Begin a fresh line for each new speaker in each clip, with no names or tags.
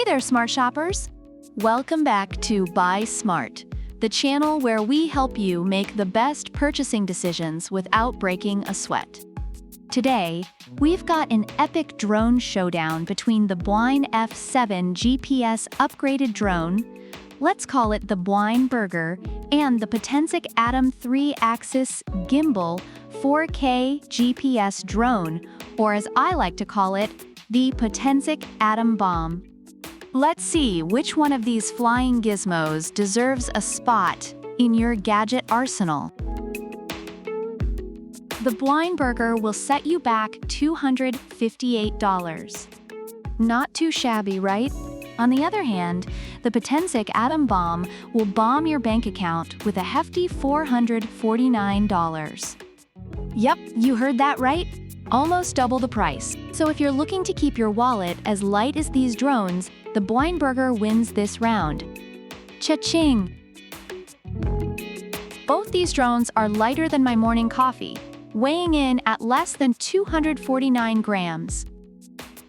there, smart shoppers! Welcome back to Buy Smart, the channel where we help you make the best purchasing decisions without breaking a sweat. Today, we've got an epic drone showdown between the Bwine F7 GPS upgraded drone, let's call it the Bwine Burger, and the Potensic Atom 3-axis gimbal 4K GPS drone, or as I like to call it, the Potensic Atom Bomb. Let's see which one of these flying gizmos deserves a spot in your gadget arsenal. The Bwine Burger will set you back $258. Not too shabby, right? On the other hand, the Potensic Atom Bomb will bomb your bank account with a hefty $449. Yep, you heard that right? Almost double the price. So if you're looking to keep your wallet as light as these drones, the Bwine Burger wins this round. Cha-ching! Both these drones are lighter than my morning coffee, weighing in at less than 249 grams.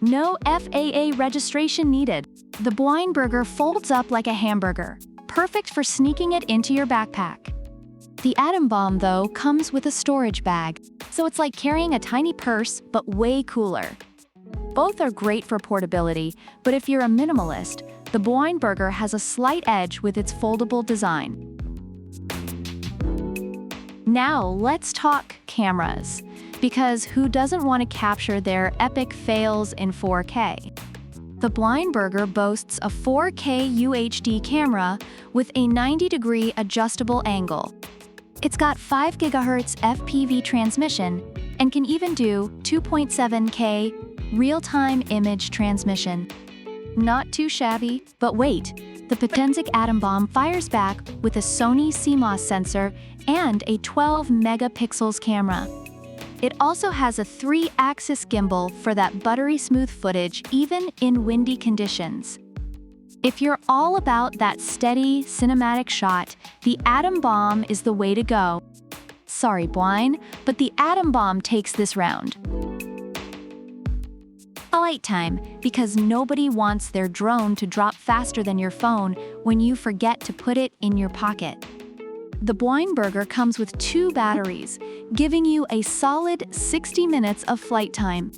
No FAA registration needed. The Bwine Burger folds up like a hamburger, perfect for sneaking it into your backpack. The Atom Bomb, though, comes with a storage bag, so it's like carrying a tiny purse, but way cooler. Both are great for portability, but if you're a minimalist, the Bwine Burger has a slight edge with its foldable design. Now let's talk cameras, because who doesn't want to capture their epic fails in 4K? The Bwine Burger boasts a 4K UHD camera with a 90-degree adjustable angle. It's got 5 GHz FPV transmission and can even do 2.7K real-time image transmission. Not too shabby, but wait, the Potensic Atom Bomb fires back with a Sony CMOS sensor and a 12 megapixels camera. It also has a 3-axis gimbal for that buttery smooth footage even in windy conditions. If you're all about that steady, cinematic shot, the Atom Bomb is the way to go. Sorry, Bwine, but the Atom Bomb takes this round. Flight time, because nobody wants their drone to drop faster than your phone when you forget to put it in your pocket. The Bwine Burger comes with 2 batteries, giving you a solid 60 minutes of flight time.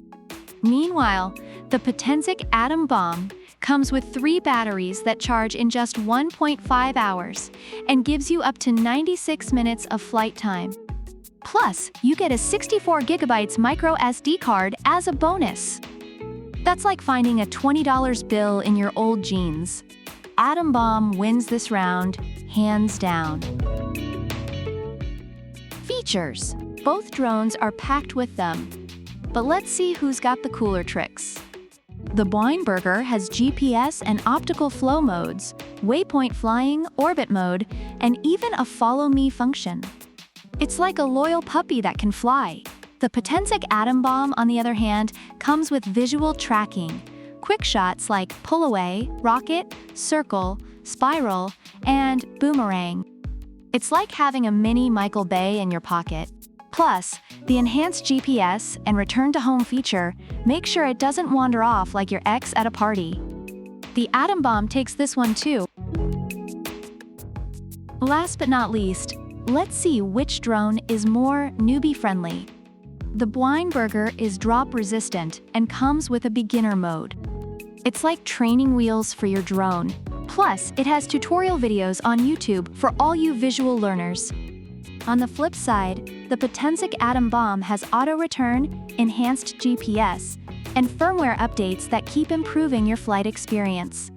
Meanwhile, the Potensic Atom Bomb comes with 3 batteries that charge in just 1.5 hours and gives you up to 96 minutes of flight time. Plus, you get a 64 gigabytes micro SD card as a bonus. That's like finding a $20 bill in your old jeans. Atom Bomb wins this round, hands down. Features. Both drones are packed with them. But let's see who's got the cooler tricks. The Bwine Burger has GPS and optical flow modes, waypoint flying, orbit mode, and even a follow me function. It's like a loyal puppy that can fly. The Potensic Atom Bomb, on the other hand, comes with visual tracking, quick shots like pull away, rocket, circle, spiral, and boomerang. It's like having a mini Michael Bay in your pocket. Plus, the enhanced GPS and return to home feature make sure it doesn't wander off like your ex at a party. The Atom Bomb takes this one too. Last but not least, let's see which drone is more newbie-friendly. The Bwine Burger is drop-resistant and comes with a beginner mode. It's like training wheels for your drone. Plus, it has tutorial videos on YouTube for all you visual learners. On the flip side, the Potensic Atom Bomb has auto-return, enhanced GPS, and firmware updates that keep improving your flight experience.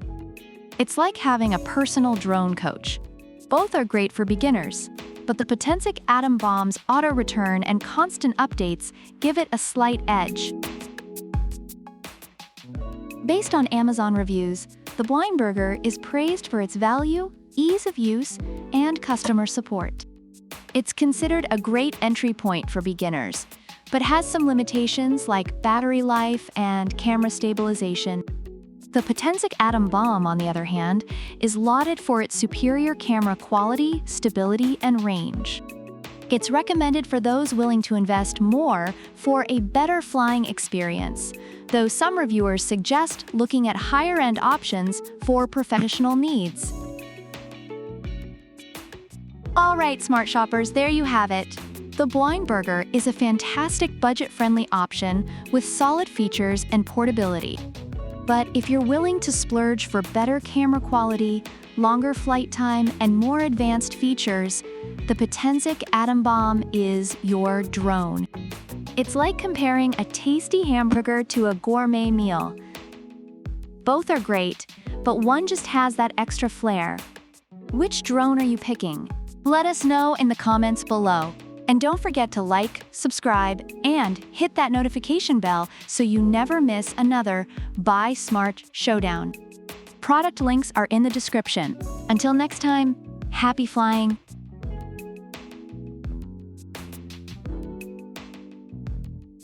It's like having a personal drone coach. Both are great for beginners, but the Potensic Atom Bomb's auto-return and constant updates give it a slight edge. Based on Amazon reviews, the Bwine Burger is praised for its value, ease of use, and customer support. It's considered a great entry point for beginners, but has some limitations like battery life and camera stabilization. The Potensic Atom Bomb, on the other hand, is lauded for its superior camera quality, stability, and range. It's recommended for those willing to invest more for a better flying experience, though some reviewers suggest looking at higher-end options for professional needs. All right, smart shoppers, there you have it. The Bwine Burger is a fantastic budget-friendly option with solid features and portability. But if you're willing to splurge for better camera quality, longer flight time, and more advanced features, the Potensic Atom Bomb is your drone. It's like comparing a tasty hamburger to a gourmet meal. Both are great, but one just has that extra flair. Which drone are you picking? Let us know in the comments below. And don't forget to like, subscribe, and hit that notification bell so you never miss another Buy Smart Showdown. Product links are in the description. Until next time, happy flying!